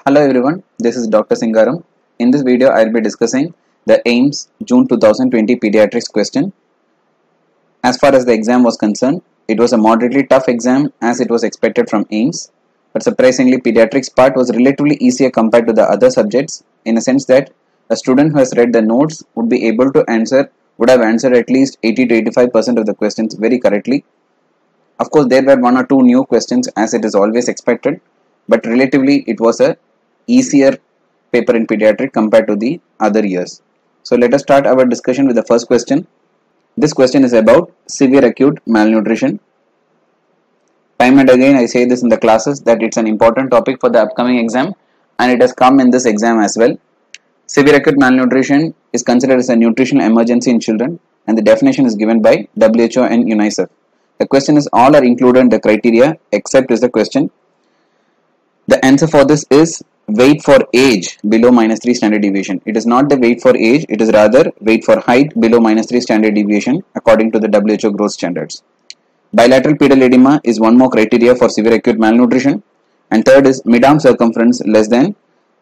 Hello everyone, this is Dr. Singaram. In this video, I will be discussing the AIMS June 2020 Pediatrics question. As far as the exam was concerned, it was a moderately tough exam as it was expected from AIMS. But surprisingly, Pediatrics part was relatively easier compared to the other subjects in a sense that a student who has read the notes would have answered at least 80 to 85% of the questions very correctly. Of course, there were one or two new questions as it is always expected, but relatively it was a easier paper in pediatric compared to the other years. So let us start our discussion with the first question. This question is about severe acute malnutrition. Time and again I say this in the classes that it's an important topic for the upcoming exam, and it has come in this exam as well. Severe acute malnutrition is considered as a nutritional emergency in children, and the definition is given by WHO and UNICEF. The question is all are included in the criteria except is the question. The answer for this is weight for age below -3 standard deviation. It is not the weight for age, it is rather weight for height below -3 standard deviation according to the WHO growth standards. Bilateral pedal edema is one more criteria for severe acute malnutrition, and third is mid-arm circumference less than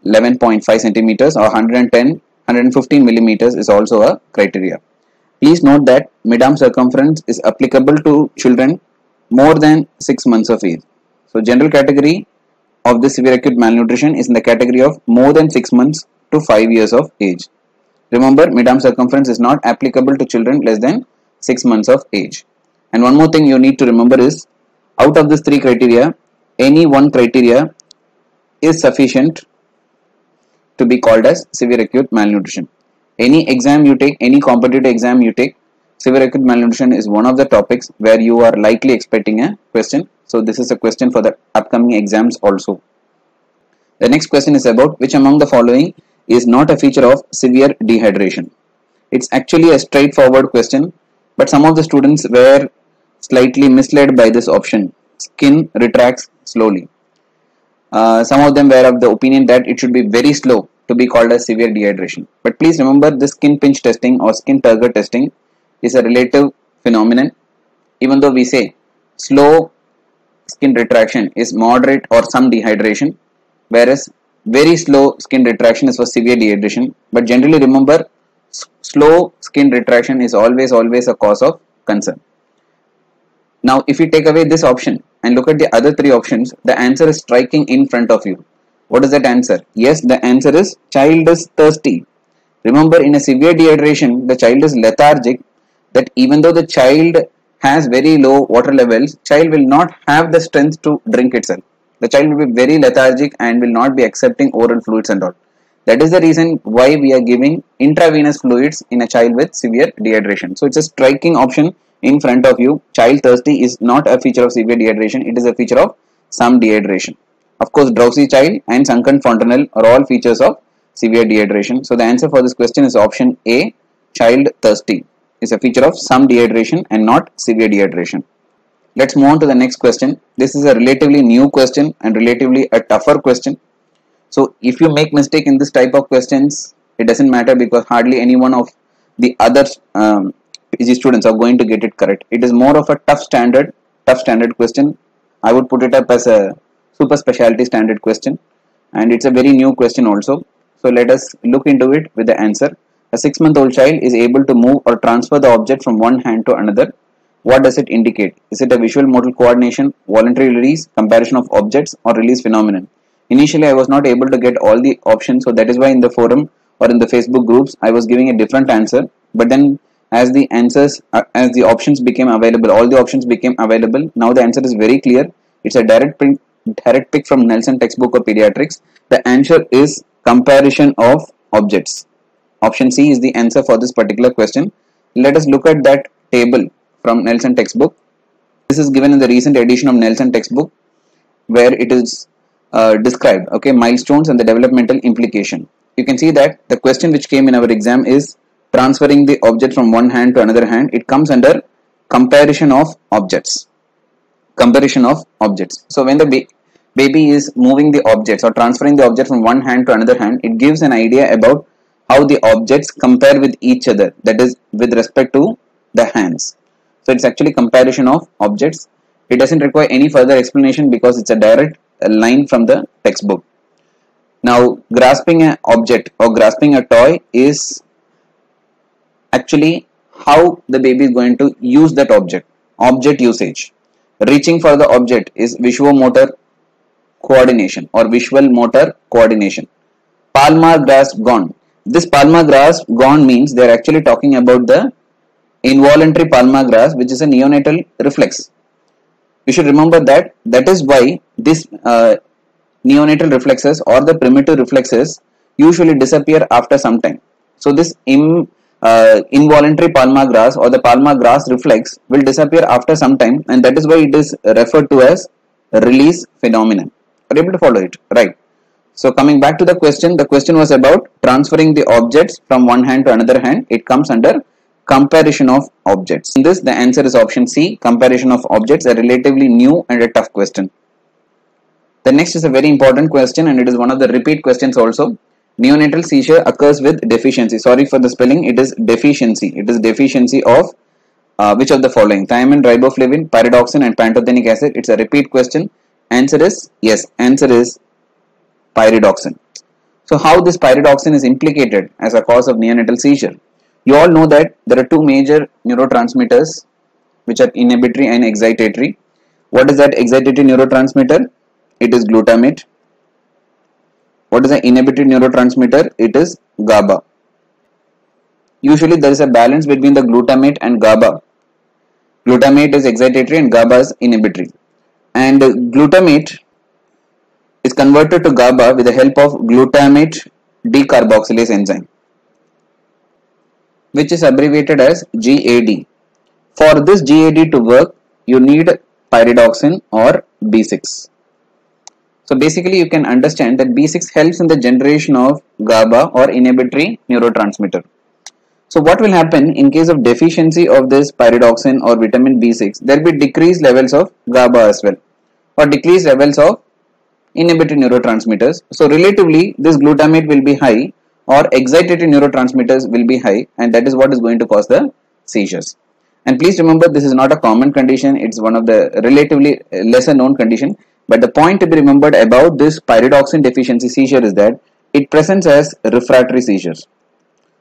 11.5 centimeters or 115 millimeters is also a criteria. Please note that mid-arm circumference is applicable to children more than 6 months of age. So general category of this severe acute malnutrition is in the category of more than 6 months to 5 years of age. Remember, mid-arm circumference is not applicable to children less than 6 months of age. And one more thing you need to remember is, out of these three criteria, any one criteria is sufficient to be called as severe acute malnutrition. Any exam you take, any competitive exam you take, severe acute malnutrition is one of the topics where you are likely expecting a question. So this is a question for the upcoming exams also. The next question is about which among the following is not a feature of severe dehydration. It's actually a straightforward question, but some of the students were slightly misled by this option. Skin retracts slowly. Some of them were of the opinion that it should be very slow to be called as severe dehydration. But please remember, this skin pinch testing or skin turgor testing is a relative phenomenon. Even though we say slow skin retraction is moderate or some dehydration, whereas very slow skin retraction is for severe dehydration. But generally remember, slow skin retraction is always a cause of concern. Now if you take away this option and look at the other three options, the answer is striking in front of you. What is that answer? Yes, the answer is child is thirsty. Remember, in a severe dehydration, the child is lethargic, that even though the child has very low water levels, child will not have the strength to drink itself. The child will be very lethargic and will not be accepting oral fluids and all. That is the reason why we are giving intravenous fluids in a child with severe dehydration. So it's a striking option in front of you. Child thirsty is not a feature of severe dehydration, it is a feature of some dehydration. Of course, drowsy child and sunken fontanelle are all features of severe dehydration. So the answer for this question is option A, child thirsty is a feature of some dehydration and not severe dehydration. Let's move on to the next question. This is a relatively new question and relatively a tougher question. So if you make mistake in this type of questions, it doesn't matter because hardly any one of the other PG students are going to get it correct. It is more of a tough standard question. I would put it up as a super specialty standard question, and it's a very new question also. So let us look into it with the answer. A 6-month-old child is able to move or transfer the object from one hand to another. What does it indicate? Is it a visual motor coordination, voluntary release, comparison of objects, or release phenomenon? Initially I was not able to get all the options, so that is why in the forum or in the Facebook groups I was giving a different answer. But then as the options became available, all the options became available, now the answer is very clear. It's a direct pick from Nelson textbook of pediatrics. The answer is comparison of objects. Option C is the answer for this particular question. Let us look at that table from Nelson textbook. This is given in the recent edition of Nelson textbook, where it is described, okay, milestones and the developmental implication. You can see that the question which came in our exam is transferring the object from one hand to another hand. It comes under comparison of objects. So when the baby is moving the objects or transferring the object from one hand to another hand, it gives an idea about how the objects compare with each other, that is with respect to the hands. So it's actually comparison of objects. It doesn't require any further explanation because it's a direct line from the textbook. Now grasping an object or grasping a toy is actually how the baby is going to use that object usage. Reaching for the object is visuomotor coordination or visual motor coordination. Palmar grasp gone. This palmar grasp gone means they are actually talking about the involuntary palmar grasp, which is a neonatal reflex. You should remember that is why this neonatal reflexes or the primitive reflexes usually disappear after some time. So this involuntary palmar grasp or the palmar grasp reflex will disappear after some time, and that is why it is referred to as release phenomenon. Are you able to follow it? Right. So coming back to the question was about transferring the objects from one hand to another hand. It comes under comparison of objects. In this, the answer is option C, comparison of objects, a relatively new and a tough question. The next is a very important question, and it is one of the repeat questions also. Neonatal seizure occurs with deficiency. Sorry for the spelling, it is deficiency. It is deficiency of which of the following? Thiamine, riboflavin, pyridoxine and pantothenic acid. It's a repeat question. Answer is yes. Answer is pyridoxine. So how this pyridoxine is implicated as a cause of neonatal seizure? You all know that there are two major neurotransmitters which are inhibitory and excitatory. What is that excitatory neurotransmitter? It is glutamate. What is the inhibitory neurotransmitter? It is GABA. Usually there is a balance between the glutamate and GABA. Glutamate is excitatory and GABA is inhibitory. And glutamate is converted to GABA with the help of glutamate decarboxylase enzyme, which is abbreviated as GAD. For this GAD to work, you need pyridoxine or B6. So basically you can understand that B6 helps in the generation of GABA or inhibitory neurotransmitter. So what will happen in case of deficiency of this pyridoxine or vitamin B6? There will be decreased levels of GABA as well, or decreased levels of inhibitory neurotransmitters. So relatively this glutamate will be high or excitatory neurotransmitters will be high, and that is what is going to cause the seizures. And please remember, this is not a common condition, it's one of the relatively lesser known condition. But the point to be remembered about this pyridoxine deficiency seizure is that it presents as refractory seizures.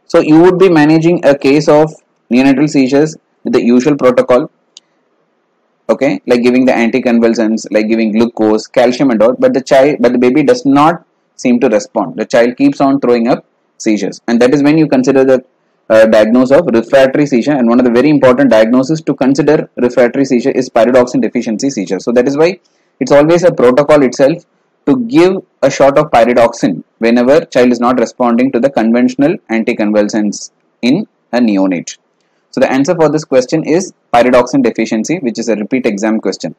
So you would be managing a case of neonatal seizures with the usual protocol, okay, like giving the anticonvulsants, like giving glucose, calcium and all, but the baby does not seem to respond. The child keeps on throwing up seizures, and that is when you consider the diagnosis of refractory seizure. And one of the very important diagnoses to consider refractory seizure is pyridoxine deficiency seizure. So that is why it's always a protocol itself to give a shot of pyridoxine whenever child is not responding to the conventional anticonvulsants in a neonate. So the answer for this question is pyridoxine deficiency, which is a repeat exam question.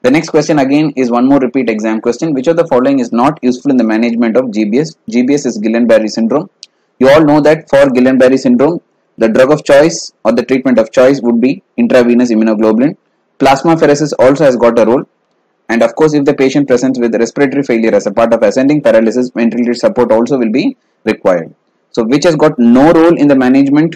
The next question again is one more repeat exam question. Which of the following is not useful in the management of GBS? GBS is Guillain-Barré syndrome. You all know that for Guillain-Barré syndrome, the drug of choice or the treatment of choice would be intravenous immunoglobulin. Plasmapheresis also has got a role. And of course, if the patient presents with respiratory failure as a part of ascending paralysis, ventilator support also will be required. So which has got no role in the management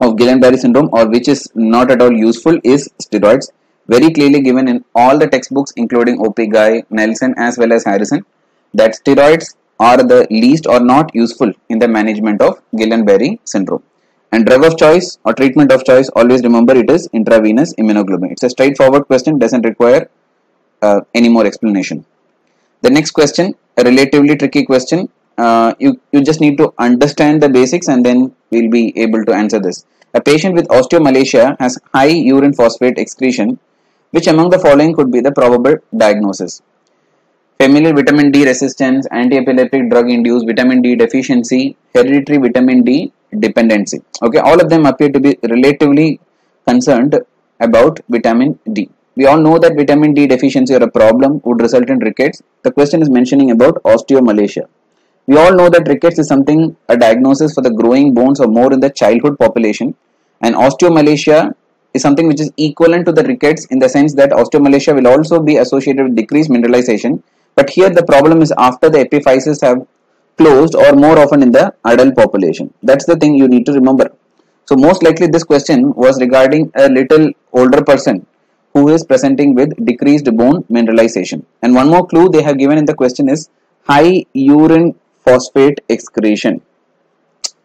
of Guillain-Barré syndrome or which is not at all useful is steroids. Very clearly given in all the textbooks including O.P. Guy, Nelson as well as Harrison, that steroids are the least or not useful in the management of Guillain-Barré syndrome. And drug of choice or treatment of choice, always remember it is intravenous immunoglobulin. It's a straightforward question, doesn't require any more explanation. The next question, a relatively tricky question. You just need to understand the basics and then we'll be able to answer this. A patient with osteomalacia has high urine phosphate excretion. Which among the following could be the probable diagnosis? Familial vitamin D resistance, anti-epileptic drug induced vitamin D deficiency, hereditary vitamin D dependency. Okay, all of them appear to be relatively concerned about vitamin D. We all know that vitamin D deficiency or a problem would result in rickets. The question is mentioning about osteomalacia. We all know that rickets is something, a diagnosis for the growing bones or more in the childhood population, and osteomalacia is something which is equivalent to the rickets in the sense that osteomalacia will also be associated with decreased mineralization, but here the problem is after the epiphyses have closed or more often in the adult population. That's the thing you need to remember. So most likely this question was regarding a little older person who is presenting with decreased bone mineralization. And one more clue they have given in the question is high urine phosphate excretion.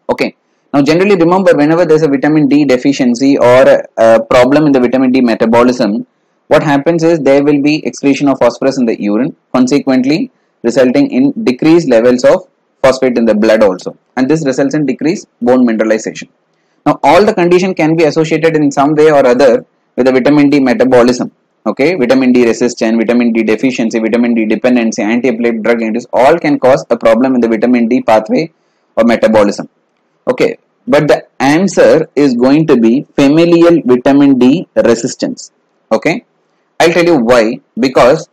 Okay. Now generally remember, whenever there is a vitamin D deficiency or a problem in the vitamin D metabolism, what happens is there will be excretion of phosphorus in the urine, consequently resulting in decreased levels of phosphate in the blood also, and this results in decreased bone mineralization. Now all the condition can be associated in some way or other with the vitamin D metabolism. Okay, vitamin D resistance, vitamin D deficiency, vitamin D dependency, anti-epileptic drug induced, all can cause a problem in the vitamin D pathway or metabolism. Okay, but the answer is going to be familial vitamin D resistance. Okay, I'll tell you why. Because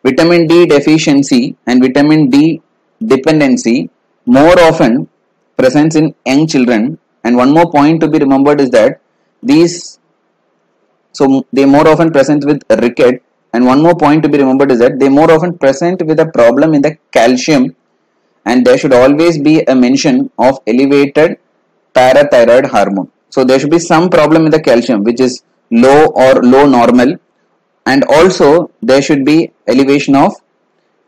vitamin D deficiency and vitamin D dependency more often presents in young children, and one more point to be remembered is that they more often present with ricket, and one more point to be remembered is that they more often present with a problem in the calcium, and there should always be a mention of elevated parathyroid hormone. So there should be some problem in the calcium which is low or low normal, and also there should be elevation of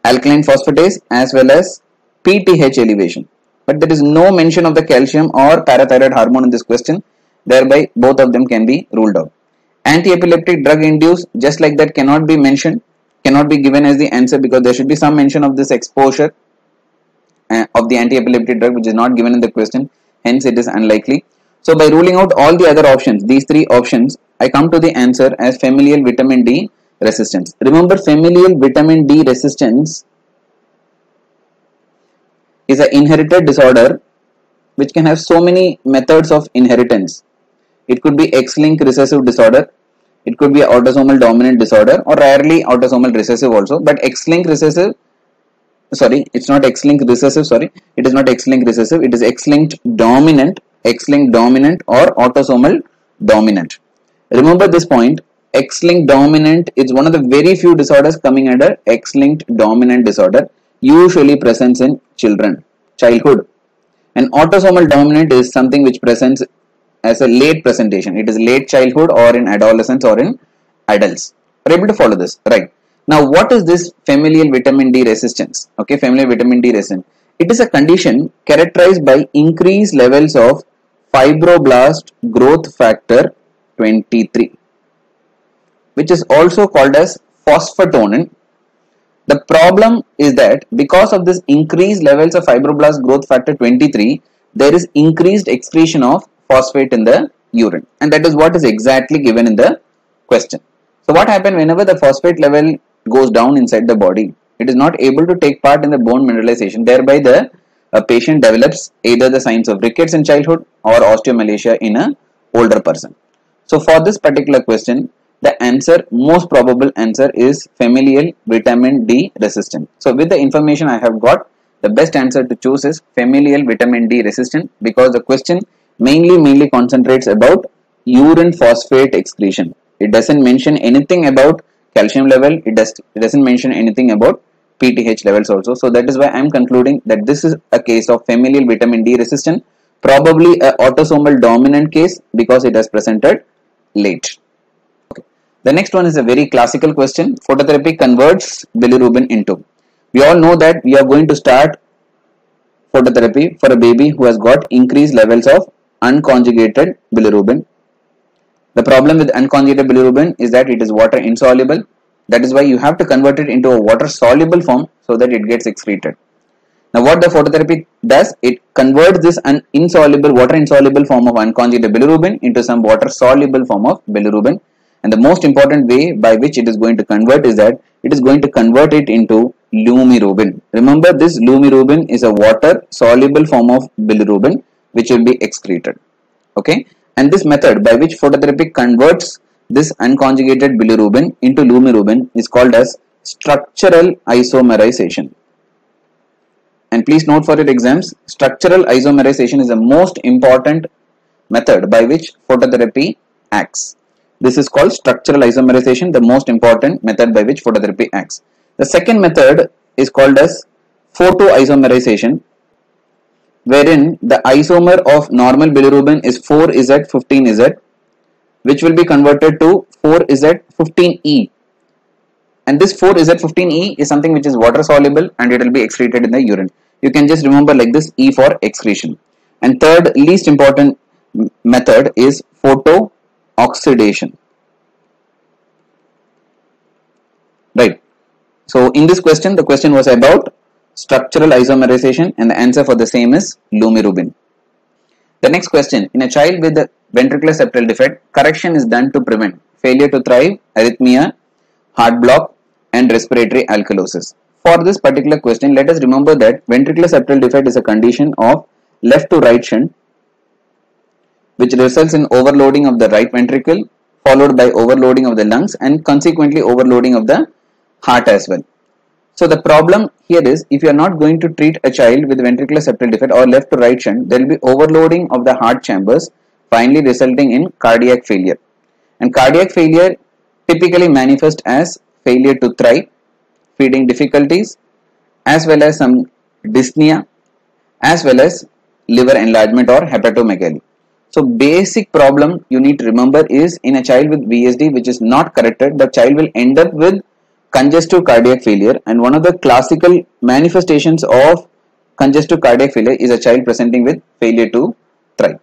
alkaline phosphatase as well as PTH elevation. But there is no mention of the calcium or parathyroid hormone in this question, thereby both of them can be ruled out. Anti-epileptic drug induced, just like that, cannot be mentioned, cannot be given as the answer, because there should be some mention of this exposure of the anti-epileptic drug, which is not given in the question, hence it is unlikely. So by ruling out all the other options, these three options, I come to the answer as familial vitamin D resistance. Remember, familial vitamin D resistance is an inherited disorder which can have so many methods of inheritance. It could be X-linked recessive disorder, it could be autosomal dominant disorder, or rarely autosomal recessive also. But X-linked recessive, sorry, it's not X-linked recessive, sorry, it is not X-linked recessive, it is X-linked dominant or autosomal dominant. Remember this point, X-linked dominant is one of the very few disorders coming under X-linked dominant disorder, usually presents in childhood. And autosomal dominant is something which presents as a late presentation. It is late childhood or in adolescence or in adults. Are you able to follow this? Right. Now, what is this familial vitamin D resistance? Okay, familial vitamin D resistance. It is a condition characterized by increased levels of fibroblast growth factor 23, which is also called as phosphatonin. The problem is that because of this increased levels of fibroblast growth factor 23, there is increased excretion of phosphate in the urine, and that is what is exactly given in the question. So what happens whenever the phosphate level goes down inside the body? It is not able to take part in the bone mineralization, thereby the patient develops either the signs of rickets in childhood or osteomalacia in an older person. So for this particular question, the answer, most probable answer, is familial vitamin D resistant. So with the information I have got, the best answer to choose is familial vitamin D resistant, because the question mainly concentrates about urine phosphate excretion. It doesn't mention anything about calcium level, it doesn't mention anything about PTH levels also. So that is why I am concluding that this is a case of familial vitamin D resistant, probably a autosomal dominant case, because it has presented late. Okay. The next one is a very classical question. Phototherapy converts bilirubin into. We all know that we are going to start phototherapy for a baby who has got increased levels of unconjugated bilirubin. The problem with unconjugated bilirubin is that it is water insoluble. That is why you have to convert it into a water soluble form so that it gets excreted. Now what the phototherapy does, it converts this water insoluble form of unconjugated bilirubin into some water soluble form of bilirubin. And the most important way by which it is going to convert is that it is going to convert it into lumirubin. Remember, this lumirubin is a water soluble form of bilirubin which will be excreted. Okay, and this method by which phototherapy converts this unconjugated bilirubin into lumirubin is called as structural isomerization. And please note for your exams, structural isomerization is the most important method by which phototherapy acts. This is called structural isomerization, the most important method by which phototherapy acts. The second method is called as photoisomerization, wherein the isomer of normal bilirubin is 4Z15Z, which will be converted to 4Z15E. And this 4Z15E is something which is water soluble and it will be excreted in the urine. You can just remember like this, E for excretion. And third least important method is photooxidation. Right. So in this question, the question was about structural isomerization and the answer for the same is lumirubin. The next question, in a child with the ventricular septal defect, correction is done to prevent failure to thrive, arrhythmia, heart block and respiratory alkalosis. For this particular question, let us remember that ventricular septal defect is a condition of left to right shunt which results in overloading of the right ventricle followed by overloading of the lungs and consequently overloading of the heart as well. So the problem here is, if you are not going to treat a child with ventricular septal defect or left to right shunt, there will be overloading of the heart chambers, finally resulting in cardiac failure. And cardiac failure typically manifests as failure to thrive, feeding difficulties, as well as some dyspnea, as well as liver enlargement or hepatomegaly. So basic problem you need to remember is, in a child with VSD which is not corrected, the child will end up with congestive cardiac failure, and one of the classical manifestations of congestive cardiac failure is a child presenting with failure to thrive.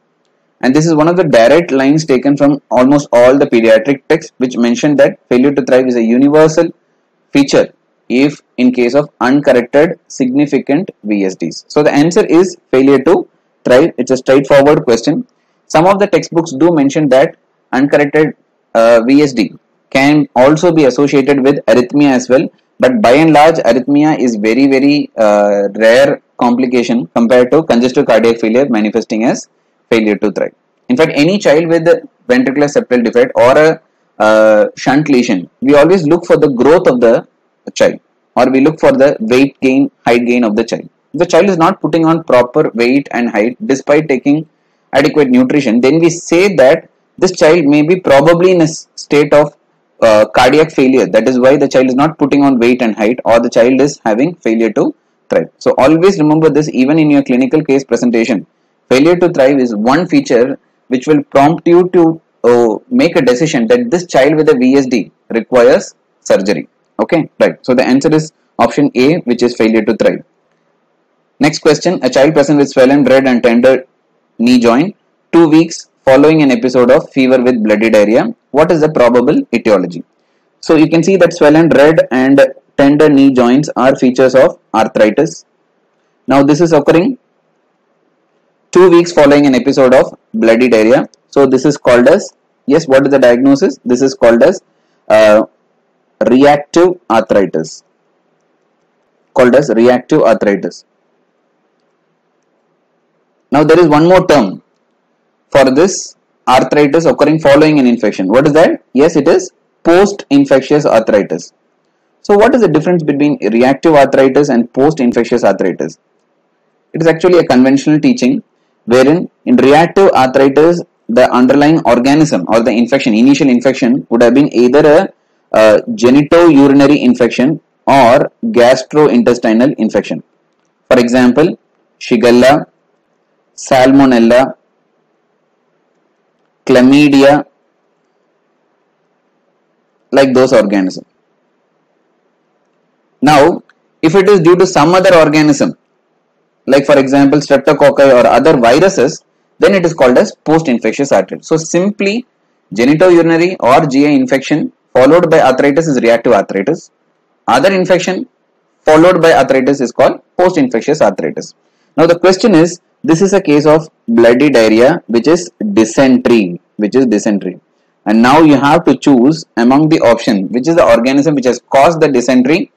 And this is one of the direct lines taken from almost all the pediatric texts which mention that failure to thrive is a universal feature if in case of uncorrected significant VSDs. So the answer is failure to thrive. It's a straightforward question. Some of the textbooks do mention that uncorrected VSD can also be associated with arrhythmia as well, but by and large arrhythmia is very rare complication compared to congestive cardiac failure manifesting as failure to thrive. In fact, any child with ventricular septal defect or a shunt lesion, we always look for the growth of the child, or we look for the weight gain, height gain of the child. If the child is not putting on proper weight and height despite taking adequate nutrition, then we say that this child may be probably in a state of cardiac failure. That is why the child is not putting on weight and height, or the child is having failure to thrive. So always remember this, even in your clinical case presentation. Failure to thrive is one feature which will prompt you to make a decision that this child with a VSD requires surgery. Okay, right. So the answer is option A, which is failure to thrive. Next question, a child present with swollen, red and tender knee joint, 2 weeks following an episode of fever with bloody diarrhea. What is the probable etiology? So you can see that swollen, red and tender knee joints are features of arthritis. Now this is occurring 2 weeks following an episode of bloody diarrhea. So this is called as, yes, what is the diagnosis? This is called as reactive arthritis. Called as reactive arthritis. Now there is one more term for this arthritis occurring following an infection. What is that? Yes, it is post-infectious arthritis. So what is the difference between reactive arthritis and post-infectious arthritis? It is actually a conventional teaching wherein in reactive arthritis the underlying organism or the infection, initial infection, would have been either a genitourinary infection or gastrointestinal infection. For example, Shigella, Salmonella, Chlamydia, like those organisms. Now, if it is due to some other organism, like for example streptococci or other viruses, then it is called as post-infectious arthritis. So simply genitourinary or GI infection followed by arthritis is reactive arthritis. Other infection followed by arthritis is called post-infectious arthritis. Now the question is, this is a case of bloody diarrhea which is dysentery, and now you have to choose among the option which is the organism which has caused the dysentery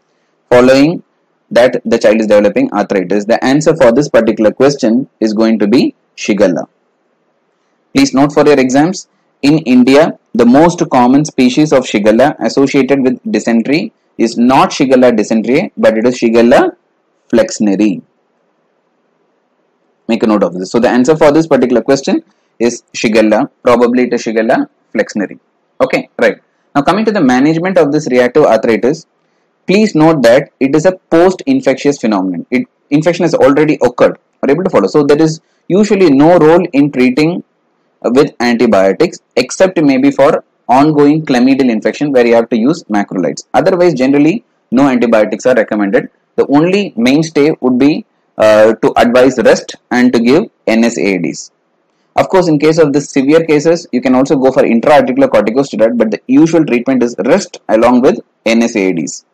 following that the child is developing arthritis. The answer for this particular question is going to be Shigella. Please note for your exams, in India the most common species of Shigella associated with dysentery is not Shigella dysenteriae, but it is Shigella flexneri. Make a note of this. So the answer for this particular question is Shigella. Probably it is Shigella flexneri. Okay, right. Now coming to the management of this reactive arthritis, please note that it is a post-infectious phenomenon. Infection has already occurred. Are able to follow? So there is usually no role in treating with antibiotics except maybe for ongoing chlamydial infection where you have to use macrolides. Otherwise, generally, no antibiotics are recommended. The only mainstay would be to advise rest and to give NSAIDs. Of course, in case of the severe cases, you can also go for intra-articular corticosteroid, but the usual treatment is rest along with NSAIDs.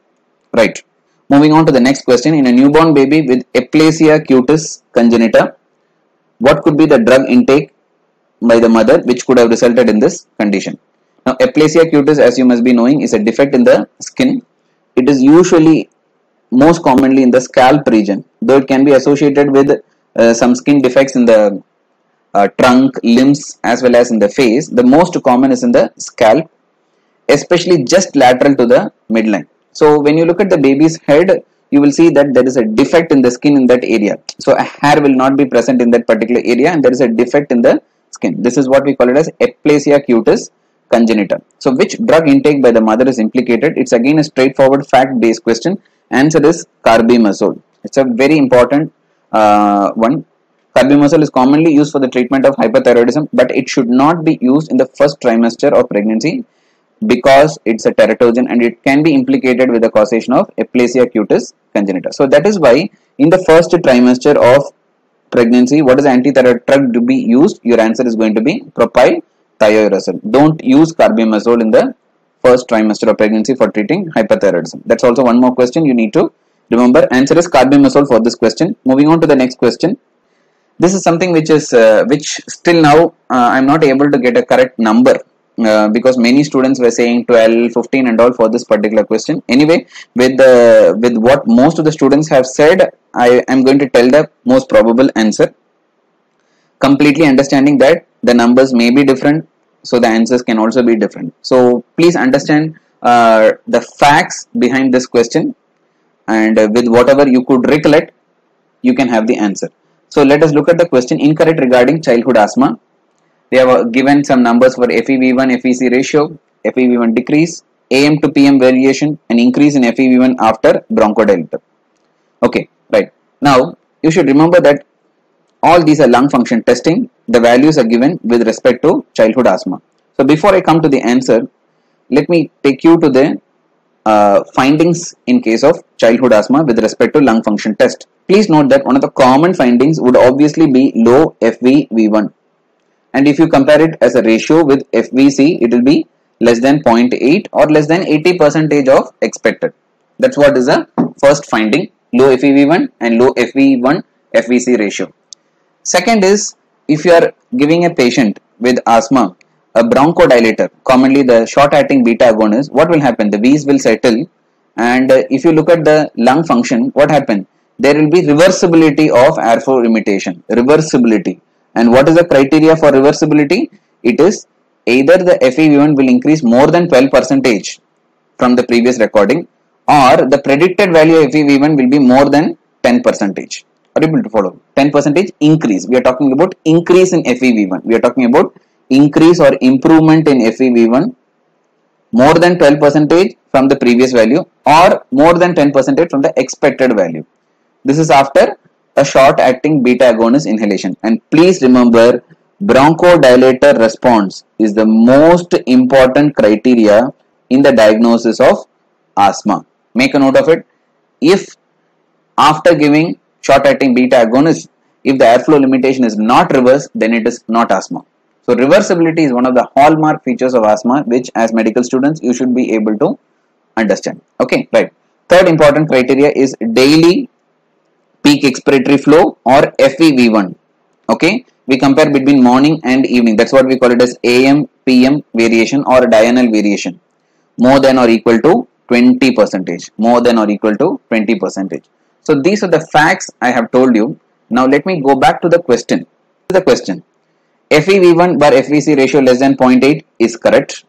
Right. Moving on to the next question. In a newborn baby with aplasia cutis congenita, what could be the drug intake by the mother which could have resulted in this condition? Now, aplasia cutis, as you must be knowing, is a defect in the skin. It is usually most commonly in the scalp region, though it can be associated with some skin defects in the trunk, limbs, as well as in the face. The most common is in the scalp, especially just lateral to the midline. So when you look at the baby's head, you will see that there is a defect in the skin in that area. So a hair will not be present in that particular area, and there is a defect in the skin. This is what we call it as aplasia cutis congenita. So which drug intake by the mother is implicated? It's again a straightforward fact-based question. Answer is carbimazole. It's a very important one. Carbimazole is commonly used for the treatment of hyperthyroidism, but it should not be used in the first trimester of pregnancy because it's a teratogen and it can be implicated with the causation of aplasia cutis congenita. So that is why in the first trimester of pregnancy, what is the antithyroid drug to be used? Your answer is going to be propylthiouracil. Don't use carbimazole in the first trimester of pregnancy for treating hyperthyroidism. That's also one more question you need to remember. Answer is carbimazole for this question. Moving on to the next question. This is something which is which still now I'm not able to get a correct number because many students were saying 12, 15 and all for this particular question. Anyway, with what most of the students have said, I am going to tell the most probable answer, completely understanding that the numbers may be different, so the answers can also be different. So please understand the facts behind this question, and with whatever you could recollect, you can have the answer. So let us look at the question. Incorrect regarding childhood asthma. They have given some numbers for FEV1 FVC ratio, FEV1 decrease, AM to PM variation, and increase in FEV1 after bronchodilator. Okay, right. Now you should remember that all these are lung function testing. The values are given with respect to childhood asthma. So before I come to the answer, let me take you to the findings in case of childhood asthma with respect to lung function test. Please note that one of the common findings would obviously be low FEV1, and if you compare it as a ratio with FVC, it will be less than 0.8 or less than 80% of expected. That's what is the first finding, low FEV1 and low FEV1 FVC ratio. Second is, if you are giving a patient with asthma a bronchodilator, commonly the short-acting beta agonist, what will happen? The V's will settle, and if you look at the lung function, what happened? There will be reversibility of airflow limitation. Reversibility. And what is the criteria for reversibility? It is either the FEV1 will increase more than 12% from the previous recording, or the predicted value of FEV1 will be more than 10%. Are you able to follow? 10% increase. We are talking about increase in FEV1. We are talking about increase or improvement in FEV1 more than 12% from the previous value or more than 10% from the expected value. This is after a short-acting beta agonist inhalation. And please remember, bronchodilator response is the most important criteria in the diagnosis of asthma. Make a note of it. If after giving short-acting beta agonist, if the airflow limitation is not reversed, then it is not asthma. So reversibility is one of the hallmark features of asthma, which as medical students you should be able to understand. Okay, right. Third important criteria is daily peak expiratory flow or FEV1. Okay, we compare between morning and evening. That's what we call it as AM PM variation or diurnal variation, more than or equal to 20%. More than or equal to 20%. So these are the facts I have told you. Now let me go back to the question. FEV1 bar FVC ratio less than 0.8 is correct.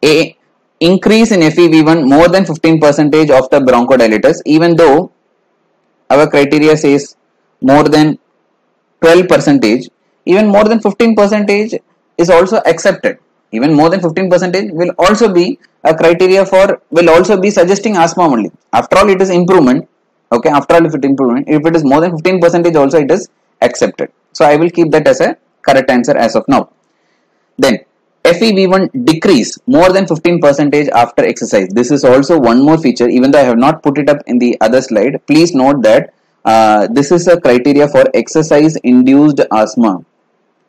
A increase in FEV1 more than 15% of the bronchodilators, even though our criteria says more than 12%, even more than 15% is accepted. Even more than 15% will also be a criteria for, will also be suggesting asthma only. After all, it is improvement. Okay, after all, if it is more than 15% also, it is accepted. So I will keep that as a correct answer as of now. Then FEV1 decrease more than 15% after exercise. This is also one more feature, even though I have not put it up in the other slide. Please note that this is a criteria for exercise induced asthma.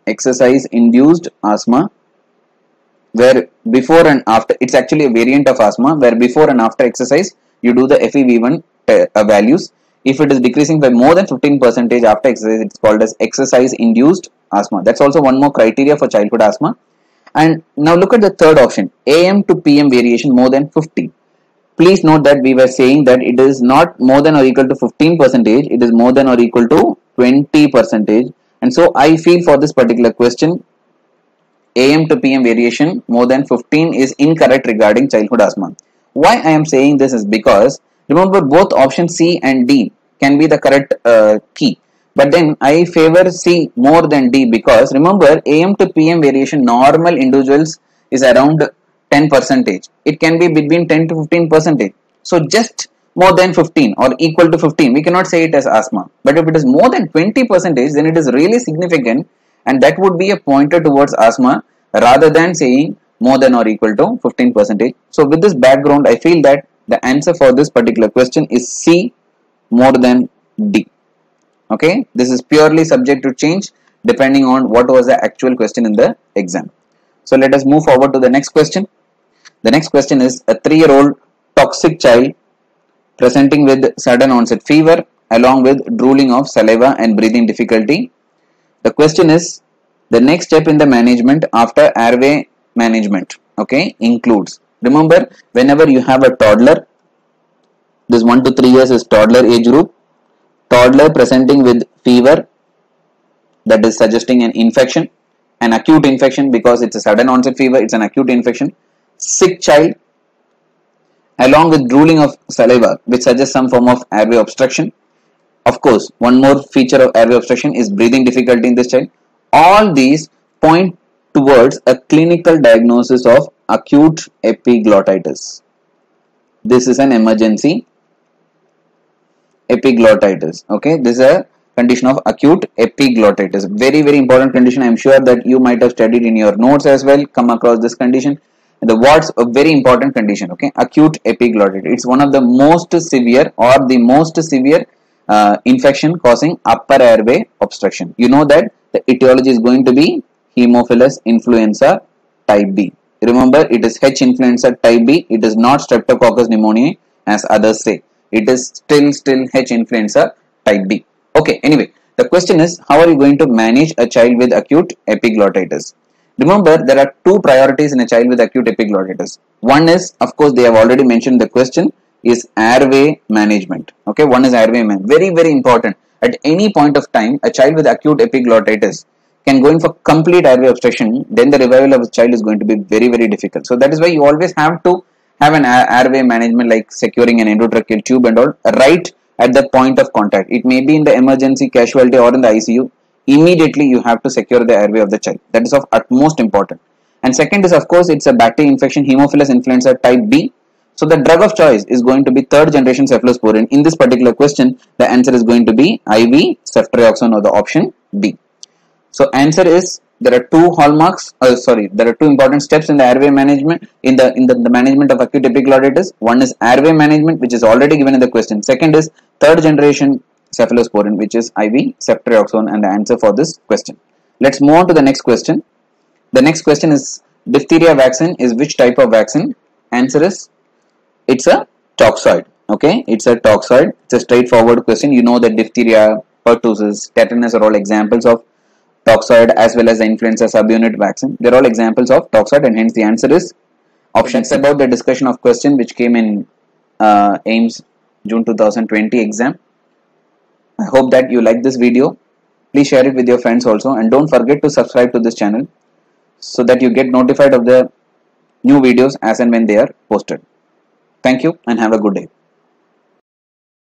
Exercise induced asthma, where before and after, it's actually a variant of asthma where before and after exercise you do the FEV1 values. If it is decreasing by more than 15% after exercise, it's called as exercise induced asthma. That's also one more criteria for childhood asthma. And now look at the third option, AM to PM variation more than 50. Please note that we were saying that it is not more than or equal to 15%, it is more than or equal to 20%. And so I feel for this particular question, AM to PM variation more than 15 is incorrect regarding childhood asthma. Why I am saying this is because remember both option C and D can be the correct key. But then I favor C more than D because remember AM to PM variation normal individuals is around 10%. It can be between 10 to 15%. So just more than 15 or equal to 15, we cannot say it as asthma. But if it is more than 20%, then it is really significant, and that would be a pointer towards asthma rather than saying more than or equal to 15%. So with this background, I feel that the answer for this particular question is C more than D. Okay, this is purely subject to change depending on what was the actual question in the exam. So let us move forward to the next question. The next question is a 3-year-old toxic child presenting with sudden onset fever along with drooling of saliva and breathing difficulty. The question is the next step in the management after airway management, okay, includes. Remember, whenever you have a toddler, this 1 to 3 years is toddler age group, toddler presenting with fever that is suggesting an infection, an acute infection because it's a sudden onset fever, it's an acute infection, sick child along with drooling of saliva which suggests some form of airway obstruction. Of course, one more feature of airway obstruction is breathing difficulty in this child. All these point towards a clinical diagnosis of acute epiglottitis. This is an emergency epiglottitis. Okay, this is a condition of acute epiglottitis. Very, very important condition. I am sure that you might have studied in your notes as well, come across this condition. The words a very important condition. Okay, acute epiglottitis. It's one of the most severe or the most severe infection causing upper airway obstruction. You know that the etiology is going to be Haemophilus influenza type B. Remember, it is H influenza type B. It is not Streptococcus pneumoniae as others say. It is still H influenza type B. Okay, anyway, the question is, how are you going to manage a child with acute epiglottitis? Remember, there are two priorities in a child with acute epiglottitis. One is, of course, they have already mentioned the question, is airway management. Okay, one is airway management. Very, very important. At any point of time, a child with acute epiglottitis can go in for complete airway obstruction. Then the revival of a child is going to be very, very difficult. So that is why you always have to have an airway management like securing an endotracheal tube and all right at the point of contact. It may be in the emergency casualty or in the ICU. Immediately you have to secure the airway of the child. That is of utmost important. And second is, of course, it's a bacterial infection, Haemophilus influenza type B. So the drug of choice is going to be third generation cephalosporin. In this particular question, the answer is going to be IV ceftriaxone or the option B. So answer is, there are two hallmarks, there are two important steps in the airway management, in the management of acute epiglottitis. One is airway management, which is already given in the question. Second is third generation cephalosporin, which is IV ceftriaxone, and the answer for this question. Let's move on to the next question. The next question is, diphtheria vaccine is which type of vaccine? Answer is, it's a toxoid. Okay, it's a toxoid. It's a straightforward question. You know that diphtheria, pertussis, tetanus are all examples of toxoid, as well as the influenza subunit vaccine. They're all examples of toxoid, and hence the answer is option. It's about the discussion of question which came in AIIMS June 2020 exam. I hope that you like this video. Please share it with your friends also, and don't forget to subscribe to this channel so that you get notified of the new videos as and when they are posted. Thank you and have a good day.